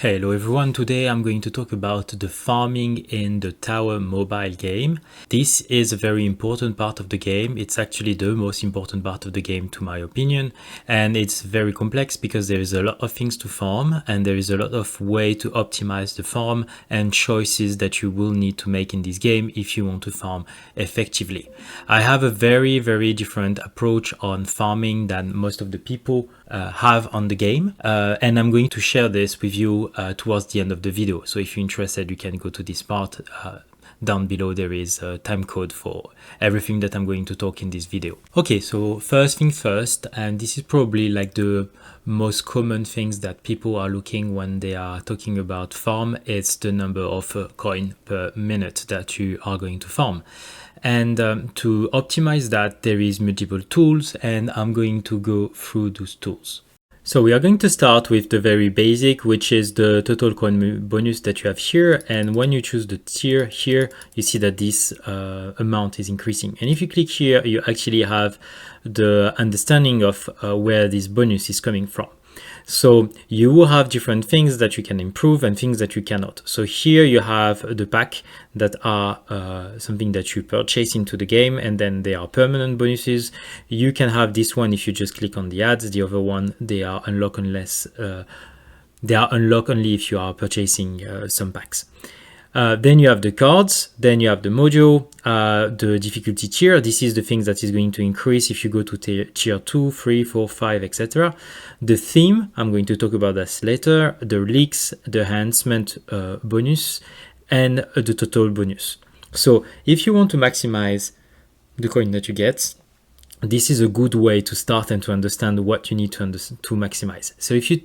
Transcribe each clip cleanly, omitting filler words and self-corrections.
Hello everyone, today I'm going to talk about the farming in the Tower mobile game. This is a very important part of the game. It's actually the most important part of the game to my opinion, and it's very complex because there is a lot of things to farm and there is a lot of way to optimize the farm and choices that you will need to make in this game if you want to farm effectively. I have a very different approach on farming than most of the people have on the game, and I'm going to share this with you towards the end of the video. So if you're interested, you can go to this part. Down below there is a time code for everything that I'm going to talk in this video. Okay, so first thing first, and this is probably like the most common things that people are looking when they are talking about farm, it's the number of coin per minute that you are going to farm. And to optimize that, there is multiple tools, and I'm going to go through those tools. So we are going to start with the very basic, which is the total coin bonus that you have here. And when you choose the tier here, you see that this amount is increasing. And if you click here, you actually have the understanding of where this bonus is coming from. So you will have different things that you can improve and things that you cannot. So here you have the pack that are something that you purchase into the game, and then they are permanent bonuses. You can have this one if you just click on the ads. The other one, they are unlocked unless they are unlocked only if you are purchasing some packs. Then you have the cards, then you have the mojo, the difficulty tier. This is the things that is going to increase if you go to tier 2, 3, 4, 5, etc. The theme, I'm going to talk about this later, the leaks, the enhancement bonus, and the total bonus. So if you want to maximize the coin that you get, this is a good way to start and to understand what you need to maximize. So if you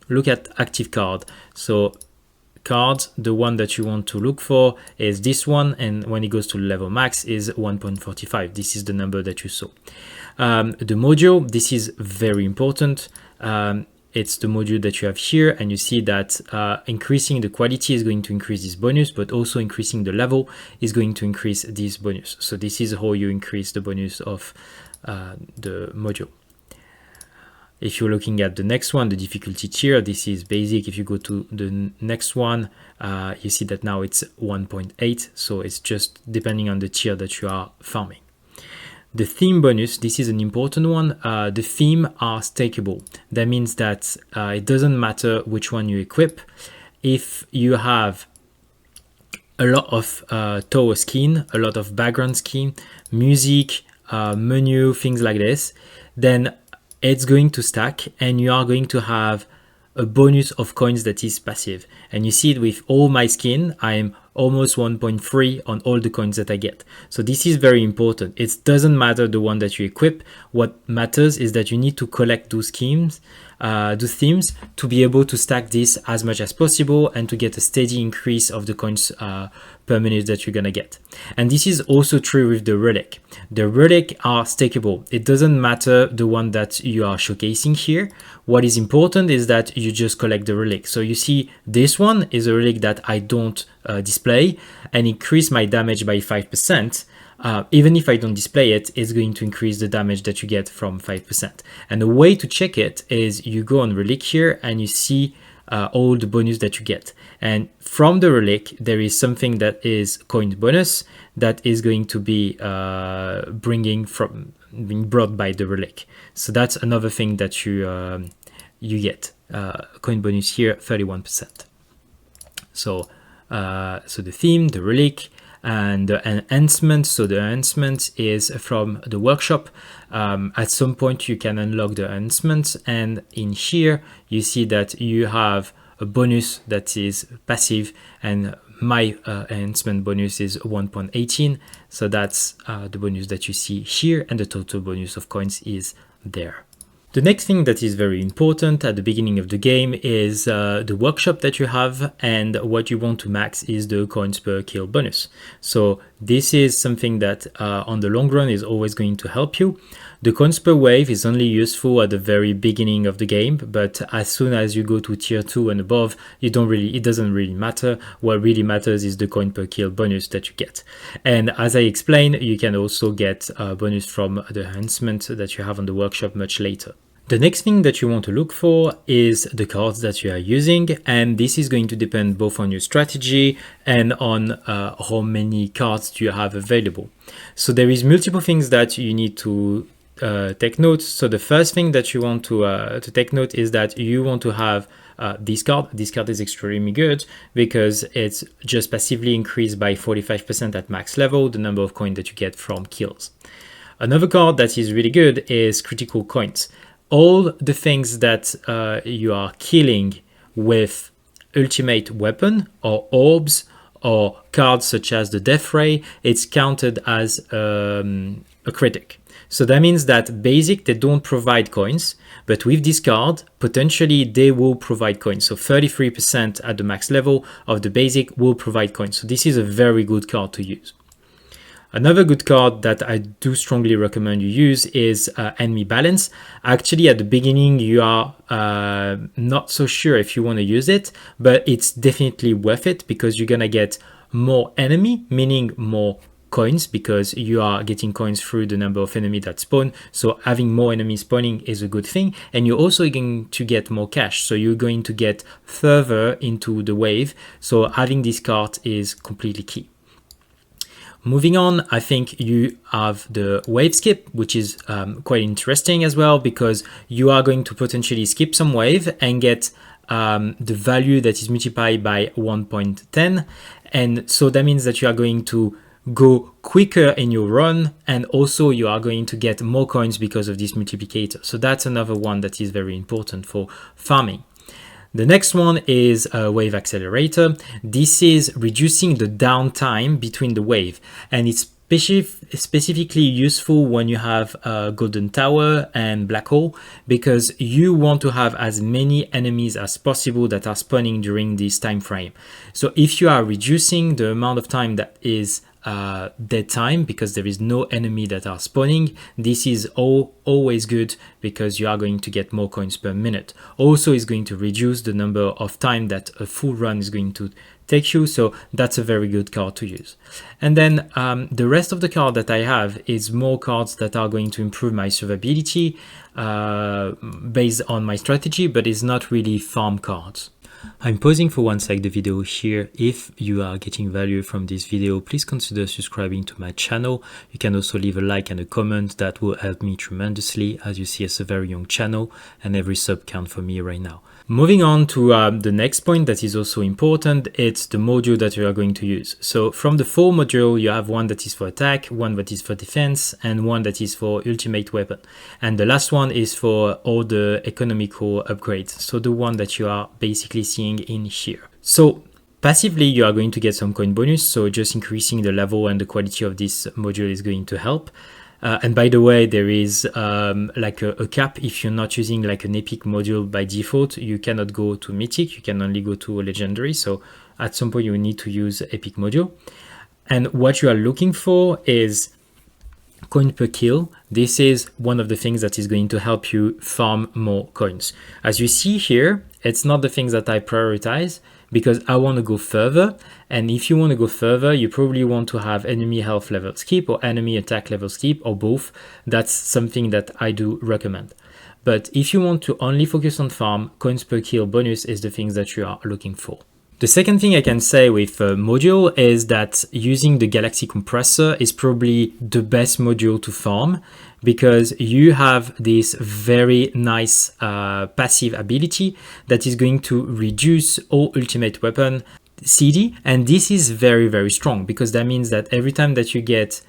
look at active card, so cards, the one that you want to look for is this one, and when it goes to level max is 1.45. This is the number that you saw. The mojo, this is very important. It's the mojo that you have here, and you see that increasing the quality is going to increase this bonus, but also increasing the level is going to increase this bonus. So this is how you increase the bonus of the mojo. If you're looking at the next one, the difficulty tier, this is basic. If you go to the next one, you see that now it's 1.8. So it's just depending on the tier that you are farming. The theme bonus, this is an important one. The theme are stakeable. That means that it doesn't matter which one you equip. If you have a lot of tower skin, a lot of background skin, music, menu, things like this, then it's going to stack, and you are going to have a bonus of coins that is passive. And you see it with all my skin, I'm almost 1.3 on all the coins that I get. So this is very important. It doesn't matter the one that you equip. What matters is that you need to collect those themes to be able to stack this as much as possible and to get a steady increase of the coins per minute that you're gonna get. And this is also true with the relic. The relic are stakeable. It doesn't matter the one that you are showcasing here. What is important is that you just collect the relic. So you see this one is a relic that I don't display and increase my damage by 5%. Even if I don't display it, it's going to increase the damage that you get from 5%. And the way to check it is you go on relic here and you see all the bonus that you get. And from the relic, there is something that is coin bonus that is going to be being brought by the relic. So that's another thing that you get. Coin bonus here, 31%. So the theme, the relic, and the enhancement. So the enhancement is from the workshop. At some point you can unlock the enhancement, and in here you see that you have a bonus that is passive, and my enhancement bonus is 1.18. So that's the bonus that you see here, and the total bonus of coins is there. The next thing that is very important at the beginning of the game is the workshop that you have, and what you want to max is the coins per kill bonus. So this is something that on the long run is always going to help you. The coins per wave is only useful at the very beginning of the game, but as soon as you go to tier 2 and above, it doesn't really matter. What really matters is the coin per kill bonus that you get. And as I explained, you can also get a bonus from the enhancement that you have on the workshop much later. The next thing that you want to look for is the cards that you are using, and this is going to depend both on your strategy and on how many cards do you have available. So there is multiple things that you need to take note. So the first thing that you want to take note is that you want to have this card. This card is extremely good because it's just passively increased by 45% at max level the number of coins that you get from kills. Another card that is really good is critical coins. All the things that you are killing with ultimate weapon or orbs or cards such as the death ray, it's counted as a critic. So that means that basic, they don't provide coins, but with this card, potentially they will provide coins. So 33% at the max level of the basic will provide coins. So this is a very good card to use. Another good card that I do strongly recommend you use is Enemy Balance. Actually, at the beginning, you are not so sure if you want to use it, but it's definitely worth it because you're going to get more enemy, meaning more coins, because you are getting coins through the number of enemies that spawn. So having more enemies spawning is a good thing. And you're also going to get more cash. So you're going to get further into the wave. So having this card is completely key. Moving on, I think you have the wave skip, which is quite interesting as well, because you are going to potentially skip some wave and get the value that is multiplied by 1.10. And so that means that you are going to go quicker in your run, and also you are going to get more coins because of this multiplicator. So that's another one that is very important for farming. The next one is a wave accelerator. This is reducing the downtime between the wave, and it's specifically useful when you have a golden tower and black hole, because you want to have as many enemies as possible that are spawning during this time frame. So if you are reducing the amount of time that is dead time because there is no enemy that are spawning, this is always good because you are going to get more coins per minute. Also, it's going to reduce the number of time that a full run is going to take you, so that's a very good card to use. And then the rest of the card that I have is more cards that are going to improve my survivability based on my strategy, but it's not really farm cards. I'm pausing for one sec the video here. If you are getting value from this video, please consider subscribing to my channel. You can also leave a like and a comment. That will help me tremendously. As you see, it's a very young channel and every sub counts for me right now. Moving on to the next point that is also important, it's the module that you are going to use. So from the 4 module, you have one that is for attack, one that is for defense, and one that is for ultimate weapon. And the last one is for all the economical upgrades. So the one that you are basically seeing in here. So passively, you are going to get some coin bonus. So just increasing the level and the quality of this module is going to help. And by the way, there is like a cap. If you're not using like an epic module by default, you cannot go to mythic, you can only go to legendary. So at some point you will need to use epic module. And what you are looking for is coin per kill. This is one of the things that is going to help you farm more coins. As you see here, it's not the things that I prioritize, because I want to go further. And if you want to go further, you probably want to have enemy health level skip or enemy attack level skip, or both. That's something that I do recommend. But if you want to only focus on farm, coins per kill bonus is the things that you are looking for. The second thing I can say with module is that using the Galaxy compressor is probably the best module to farm, because you have this very nice passive ability that is going to reduce all ultimate weapon CD. And this is very, very strong, because that means that every time that you get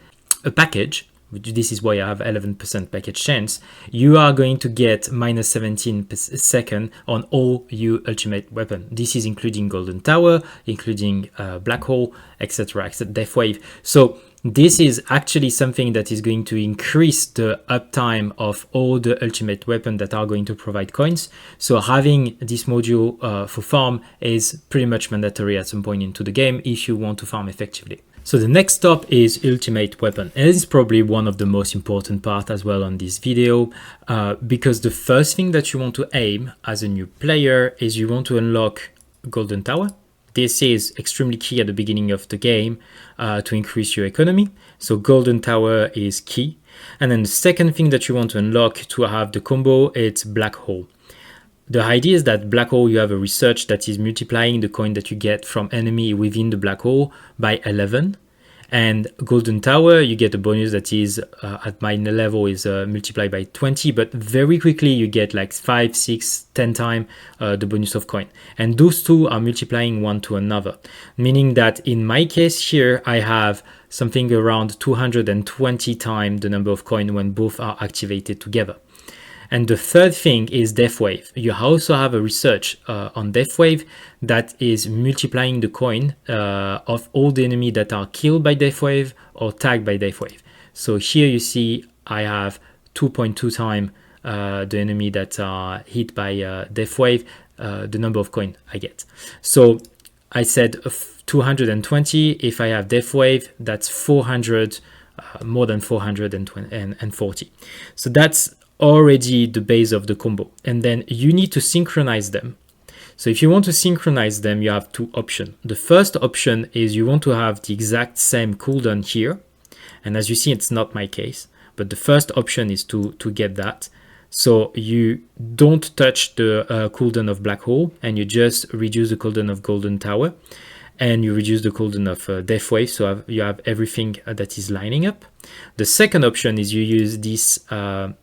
a package, this is why I have 11% package chance, you are going to get minus 17 second on all your ultimate weapon. This is including Golden Tower, including Black Hole, etc., etc., Death Wave. So this is actually something that is going to increase the uptime of all the ultimate weapons that are going to provide coins. So having this module for farm is pretty much mandatory at some point into the game if you want to farm effectively. So the next stop is ultimate weapon. And it's probably one of the most important part as well on this video, because the first thing that you want to aim as a new player is you want to unlock Golden Tower. This is extremely key at the beginning of the game to increase your economy. So Golden Tower is key. And then the second thing that you want to unlock to have the combo, it's black hole. The idea is that black hole, you have a research that is multiplying the coin that you get from enemy within the black hole by 11. And golden tower, you get a bonus that is at my level is multiplied by 20, but very quickly you get like 5, 6, 10 times the bonus of coin. And those two are multiplying one to another, meaning that in my case here, I have something around 220 times the number of coin when both are activated together. And the third thing is Death Wave. You also have a research on Death Wave that is multiplying the coin of all the enemy that are killed by Death Wave or tagged by Death Wave. So here you see I have 2.2 times the enemy that are hit by Death Wave, the number of coin I get. So I said 220. If I have Death Wave, that's 400, more than 440. So that's already the base of the combo, and then you need to synchronize them. So if you want to synchronize them, you have two options. The first option is you want to have the exact same cooldown here, and as you see, it's not my case, but the first option is to get that. So you don't touch the cooldown of black hole, and you just reduce the cooldown of golden tower, and you reduce the cooldown of Death Wave, so you have everything that is lining up. The second option is you use this epic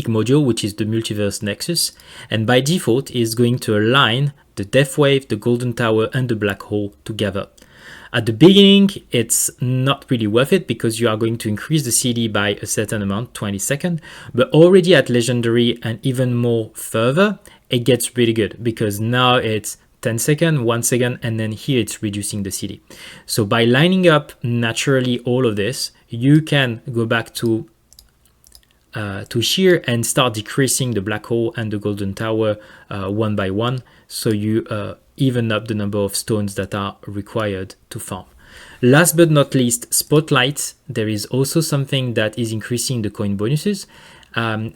module, which is the Multiverse Nexus, and by default is going to align the Death Wave, the golden tower, and the black hole together. At the beginning, it's not really worth it because you are going to increase the CD by a certain amount, 20 seconds, but already at legendary and even more further, it gets really good because now it's 10 seconds, 1 second, and then here it's reducing the CD. So by lining up naturally all of this, you can go back to here and start decreasing the black hole and the golden tower one by one. So you even up the number of stones that are required to farm. Last but not least, Spotlight. There is also something that is increasing the coin bonuses.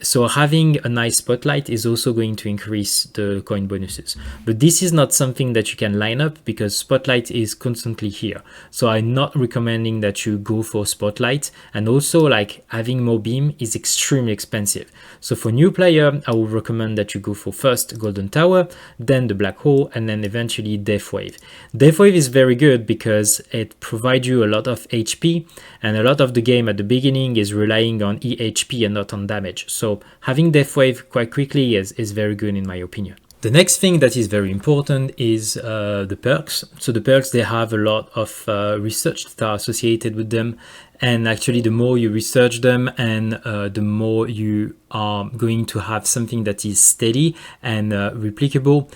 So having a nice Spotlight is also going to increase the coin bonuses, but this is not something that you can line up because Spotlight is constantly here. So I'm not recommending that you go for Spotlight, and also like having more beam is extremely expensive. So for new player, I would recommend that you go for first golden tower, then the black hole, and then eventually Death Wave. Death Wave is very good because it provides you a lot of HP, and a lot of the game at the beginning is relying on EHP and not on damage. So having Death Wave quite quickly is very good in my opinion. The next thing that is very important is the perks. So the perks, they have a lot of research that are associated with them. And actually, the more you research them and the more you are going to have something that is steady and replicable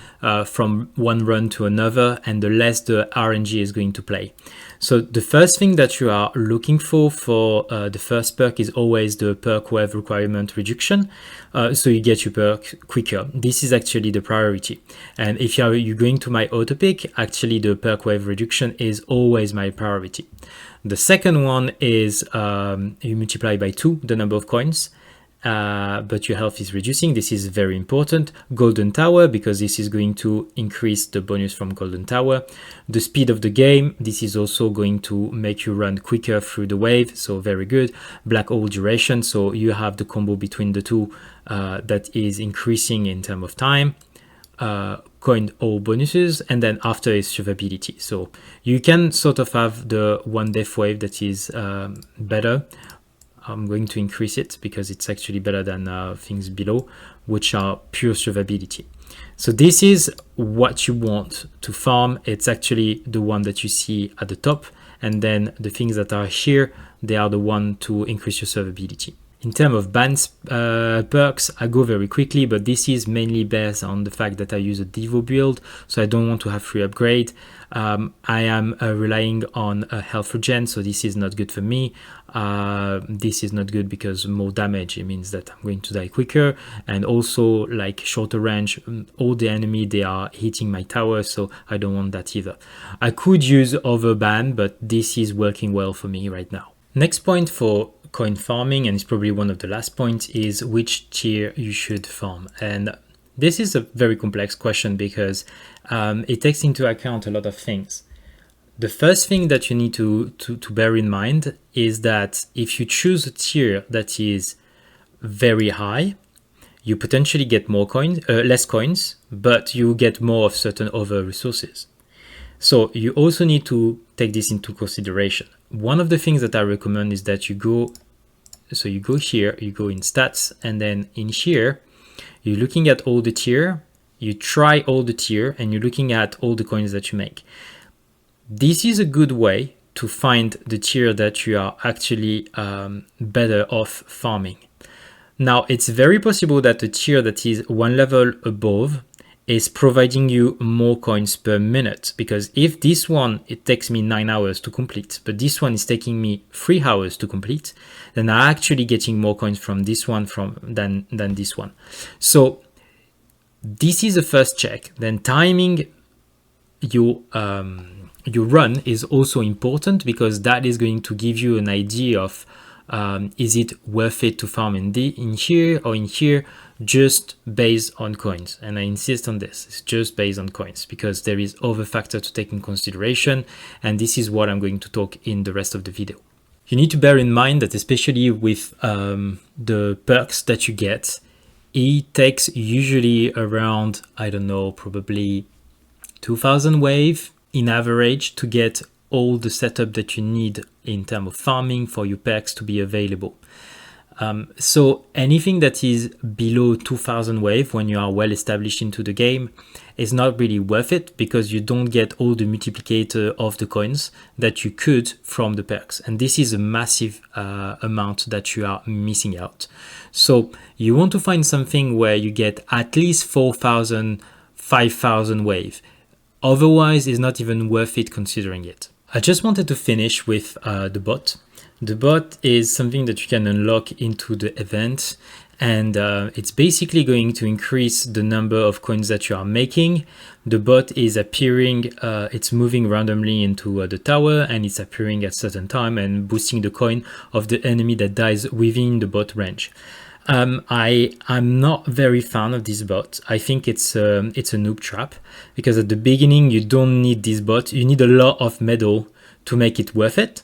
from one run to another, and the less the RNG is going to play. So the first thing that you are looking for the first perk is always the perk wave requirement reduction. So you get your perk quicker. This is actually the priority. And if you're going to my auto pick, actually the perk wave reduction is always my priority. The second one is you multiply by 2 the number of coins, but your health is reducing. This is very important. Golden Tower, because this is going to increase the bonus from Golden Tower. The speed of the game, this is also going to make you run quicker through the wave, so very good. Black hole duration, so you have the combo between the two that is increasing in terms of time. Coin all bonuses, and then after is survivability. So you can sort of have the one Death Wave that is better. I'm going to increase it because it's actually better than things below, which are pure survivability. So this is what you want to farm. It's actually the one that you see at the top, and then the things that are here, they are the one to increase your survivability. In terms of bans perks, I go very quickly, but this is mainly based on the fact that I use a Devo build, so I don't want to have free upgrade. I am relying on a health regen, so this is not good for me. This is not good because more damage, it means that I'm going to die quicker, and also like shorter range, all the enemy, they are hitting my tower, so I don't want that either. I could use overban, but this is working well for me right now. Next point for coin farming, and it's probably one of the last points, is which tier you should farm. And this is a very complex question because it takes into account a lot of things. The first thing that you need to bear in mind is that if you choose a tier that is very high, you potentially get more coins, less coins, but you get more of certain other resources. So you also need to take this into consideration. One of the things that I recommend is that you go here, you go in stats, and then in here, you're looking at all the tier, you try all the tier, and you're looking at all the coins that you make. This is a good way to find the tier that you are actually better off farming. Now, it's very possible that the tier that is one level above is providing you more coins per minute, because if this one, it takes me 9 hours to complete, but this one is taking me 3 hours to complete, then I'm actually getting more coins from this one than this one. So this is the first check. Then timing your run is also important, because that is going to give you an idea of is it worth it to farm in here or in here, just based on coins. And I insist on this, it's just based on coins, because there is other factor to take in consideration, and this is what I'm going to talk in the rest of the video. You need to bear in mind that, especially with the perks that you get, it takes usually around, I don't know, probably 2000 wave in average to get all the setup that you need in terms of farming for your perks to be available. So anything that is below 2000 wave when you are well established into the game is not really worth it, because you don't get all the multiplicator of the coins that you could from the perks. And this is a massive amount that you are missing out. So you want to find something where you get at least 4000, 5000 wave. Otherwise, it's not even worth it considering it. I just wanted to finish with the bot. The bot is something that you can unlock into the event, and it's basically going to increase the number of coins that you are making. The bot is appearing, it's moving randomly into the tower, and it's appearing at a certain time and boosting the coin of the enemy that dies within the bot range. I'm not very fan of this bot. I think it's a noob trap, because at the beginning you don't need this bot. You need a lot of medal to make it worth it,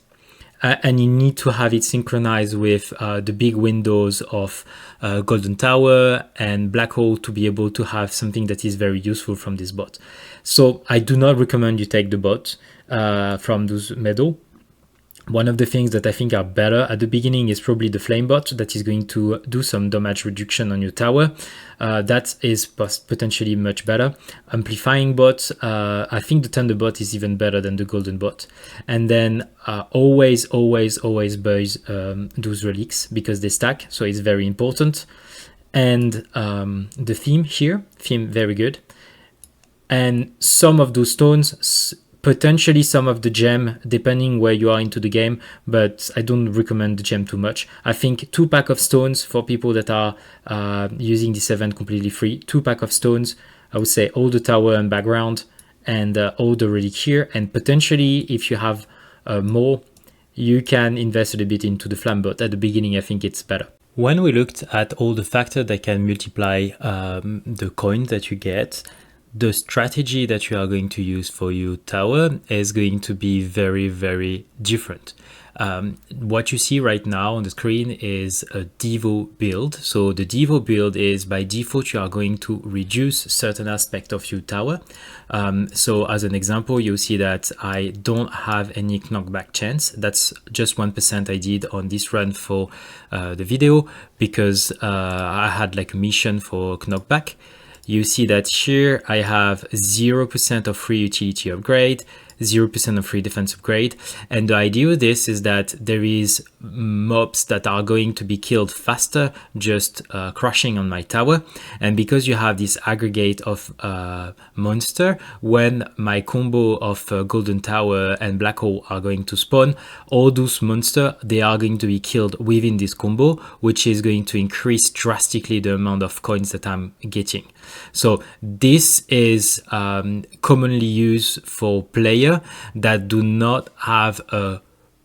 and you need to have it synchronized with the big windows of Golden Tower and Black Hole to be able to have something that is very useful from this bot. So I do not recommend you take the bot from those medal. One of the things that I think are better at the beginning is probably the flame bot, that is going to do some damage reduction on your tower. That is potentially much better. Amplifying bot, I think the thunder bot is even better than the golden bot. And then always buy those relics, because they stack, so it's very important. And the theme here, very good. And some of those stones, potentially some of the gem, depending where you are into the game, but I don't recommend the gem too much. I think 2 pack of stones for people that are using this event completely free. 2 pack of stones, I would say all the tower and background, and all the relic here. And potentially, if you have more, you can invest a little bit into the flam bot. At the beginning, I think it's better. When we looked at all the factors that can multiply the coin that you get, the strategy that you are going to use for your tower is going to be very, very different. What you see right now on the screen is a Devo build. So the Devo build is, by default, you are going to reduce certain aspect of your tower. So as an example, you'll see that I don't have any knockback chance. That's just 1% I did on this run for the video, because I had like a mission for knockback. You see that here I have 0% of free utility upgrade, 0% of free defense upgrade. And the idea of this is that there is mobs that are going to be killed faster just crashing on my tower. And because you have this aggregate of monster, when my combo of Golden Tower and Black Hole are going to spawn, all those monsters, they are going to be killed within this combo, which is going to increase drastically the amount of coins that I'm getting. So this is commonly used for players that do not have a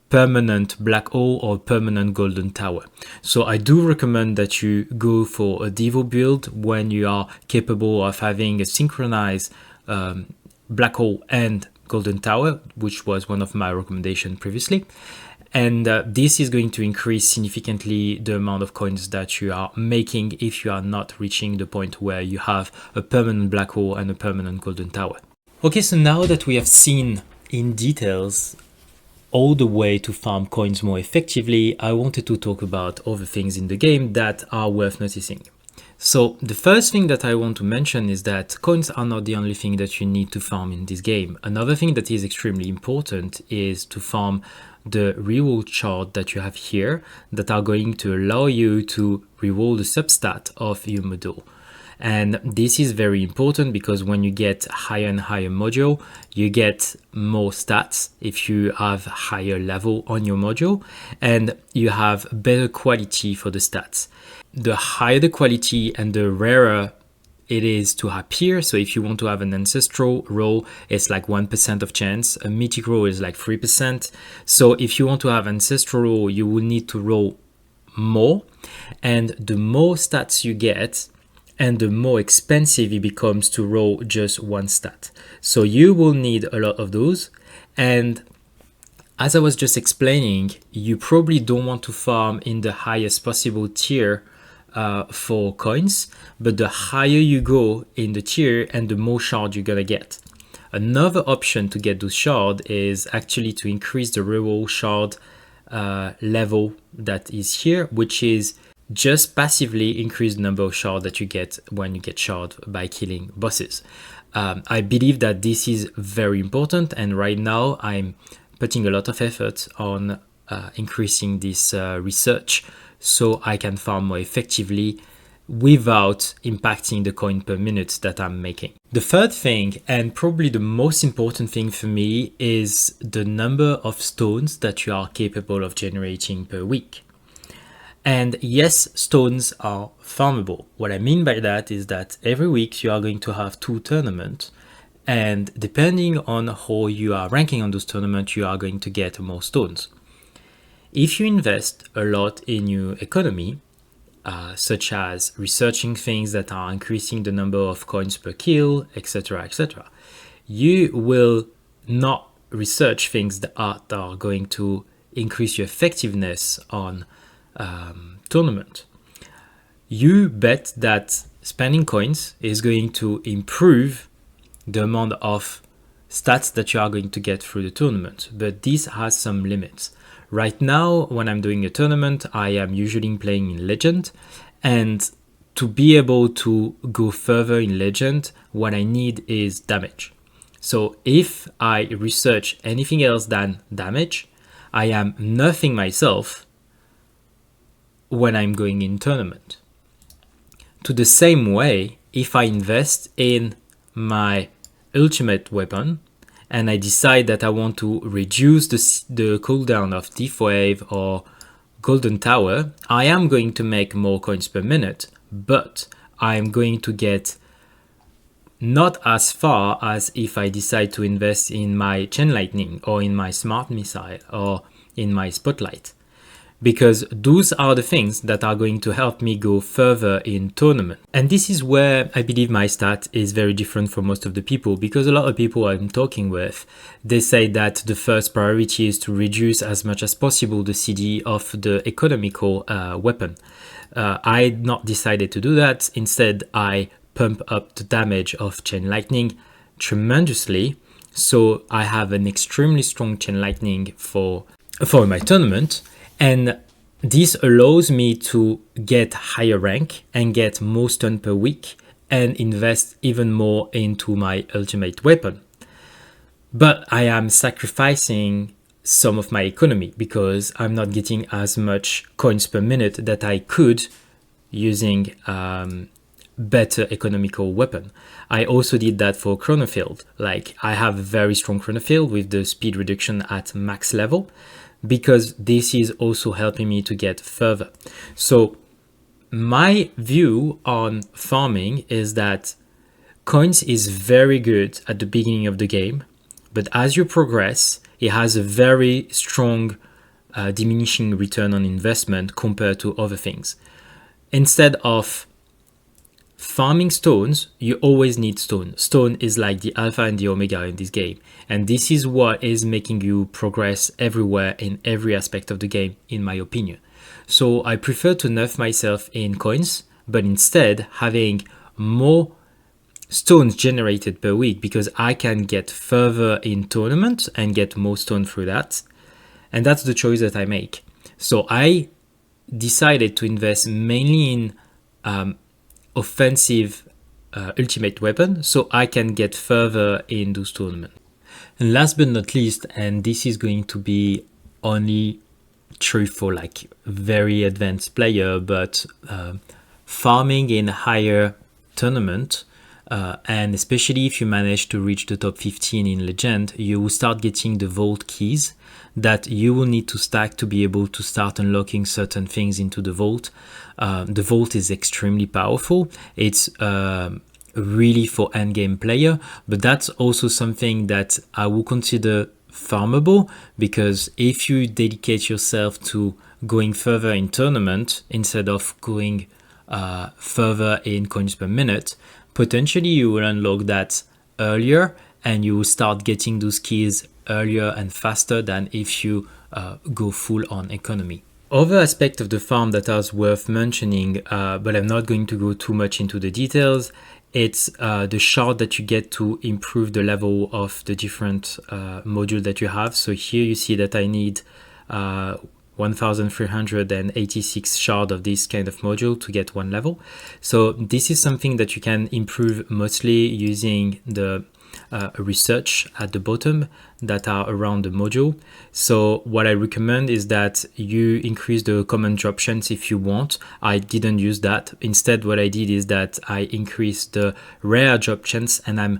permanent Black Hole or permanent Golden Tower. So I do recommend that you go for a Devo build when you are capable of having a synchronized Black Hole and golden tower, which was one of my recommendations previously. And this is going to increase significantly the amount of coins that you are making if you are not reaching the point where you have a permanent black hole and a permanent golden tower. Okay, so now that we have seen in details all the way to farm coins more effectively, I wanted to talk about other things in the game that are worth noticing. So the first thing that I want to mention is that coins are not the only thing that you need to farm in this game. Another thing that is extremely important is to farm the reroll chart that you have here that are going to allow you to reroll the substat of your module. And this is very important because when you get higher and higher module, you get more stats if you have higher level on your module, and you have better quality for the stats. The higher the quality and the rarer it is to appear. So if you want to have an ancestral roll, it's like 1% of chance. A mythic roll is like 3%. So if you want to have ancestral roll, you will need to roll more. And the more stats you get, and the more expensive it becomes to roll just one stat. So you will need a lot of those. And as I was just explaining, you probably don't want to farm in the highest possible tier for coins, but the higher you go in the tier and the more shards you're gonna get. Another option to get those shards is actually to increase the reroll shard level that is here, which is just passively increase the number of shards that you get when you get shard by killing bosses. I believe that this is very important, and right now I'm putting a lot of effort on increasing this research so I can farm more effectively without impacting the coin per minute that I'm making. The third thing, and probably the most important thing for me, is the number of stones that you are capable of generating per week. And yes, stones are farmable. What I mean by that is that every week you are going to have 2 tournaments, and depending on how you are ranking on those tournaments, you are going to get more stones. If you invest a lot in your economy, such as researching things that are increasing the number of coins per kill, etc., etc., you will not research things that are going to increase your effectiveness on tournament. You bet that spending coins is going to improve the amount of stats that you are going to get through the tournament, but this has some limits. Right now, when I'm doing a tournament, I am usually playing in Legend, and to be able to go further in Legend, what I need is damage. So if I research anything else than damage, I am nerfing myself when I'm going in tournament. To the same way, if I invest in my ultimate weapon and I decide that I want to reduce the cooldown of Death Wave or Golden Tower, I am going to make more coins per minute, but I am going to get not as far as if I decide to invest in my Chain Lightning or in my Smart Missile or in my Spotlight, because those are the things that are going to help me go further in tournament. And this is where I believe my stat is very different from most of the people, because a lot of people I'm talking with, they say that the first priority is to reduce as much as possible the CD of the economical weapon. I not decided to do that. Instead, I pump up the damage of Chain Lightning tremendously. So I have an extremely strong Chain Lightning for my tournament. And this allows me to get higher rank and get more stun per week and invest even more into my ultimate weapon. But I am sacrificing some of my economy because I'm not getting as much coins per minute that I could using better economical weapon. I also did that for Chronofield. Like, I have a very strong Chronofield with the speed reduction at max level, because this is also helping me to get further. So my view on farming is that coins is very good at the beginning of the game, but as you progress, it has a very strong diminishing return on investment compared to other things. Instead of farming stones, you always need stone. Stone is like the alpha and the omega in this game. And this is what is making you progress everywhere in every aspect of the game, in my opinion. So I prefer to nerf myself in coins, but instead having more stones generated per week, because I can get further in tournament and get more stone through that. And that's the choice that I make. So I decided to invest mainly in offensive ultimate weapon, so I can get further in those tournaments. And last but not least, and this is going to be only true for like very advanced player, but farming in higher tournament, and especially if you manage to reach the top 15 in Legend, you will start getting the vault keys that you will need to stack to be able to start unlocking certain things into the vault. The vault is extremely powerful. It's really for endgame player, but that's also something that I will consider farmable, because if you dedicate yourself to going further in tournament instead of going further in coins per minute, potentially you will unlock that earlier and you will start getting those keys earlier and faster than if you go full on economy. Other aspect of the farm that is worth mentioning, but I'm not going to go too much into the details, it's the shard that you get to improve the level of the different module that you have. So here you see that I need 1386 shard of this kind of module to get one level. So this is something that you can improve mostly using the research at the bottom that are around the module. So what I recommend is that you increase the common drop chance if you want. I didn't use that. Instead, what I did is that I increased the rare drop chance, and I'm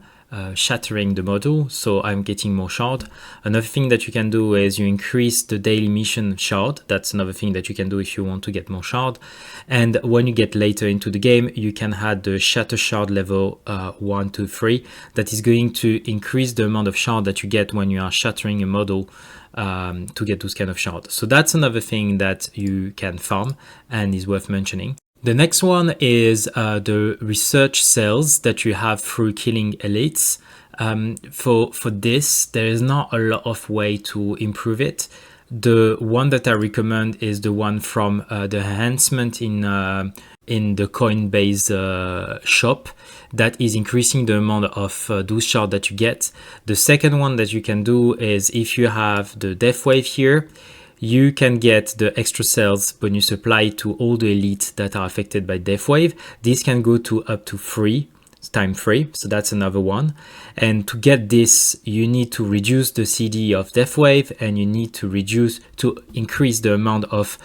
shattering the module, so I'm getting more shard. Another thing that you can do is you increase the daily mission shard. That's another thing that you can do if you want to get more shard. And when you get later into the game, you can add the shatter shard level 1, 2, 3. That is going to increase the amount of shard that you get when you are shattering a model to get those kind of shards. So that's another thing that you can farm and is worth mentioning. The next one is the research cells that you have through killing elites. For this, there is not a lot of way to improve it. The one that I recommend is the one from the enhancement in the Coinbase shop that is increasing the amount of those shards that you get. The second one that you can do is if you have the death wave here, you can get the extra cells when you supply to all the elites that are affected by death wave. This can go to up to 3 times 3, so that's another one. And to get this, you need to reduce the CD of death wave, and you need to increase the amount of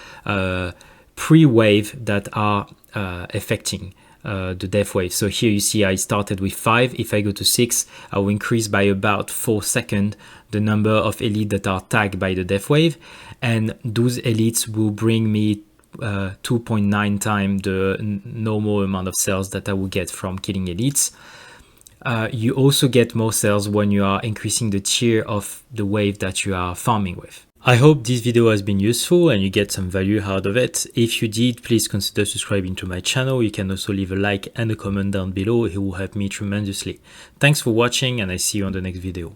pre-wave that are affecting the death wave. So here you see I started with 5. If I go to 6, I will increase by about 4 seconds the number of elites that are tagged by the death wave, and those elites will bring me 2.9 times the normal amount of cells that I will get from killing elites. You also get more cells when you are increasing the tier of the wave that you are farming with. I hope this video has been useful and you get some value out of it. If you did, please consider subscribing to my channel. You can also leave a like and a comment down below. It will help me tremendously. Thanks for watching, and I see you on the next video.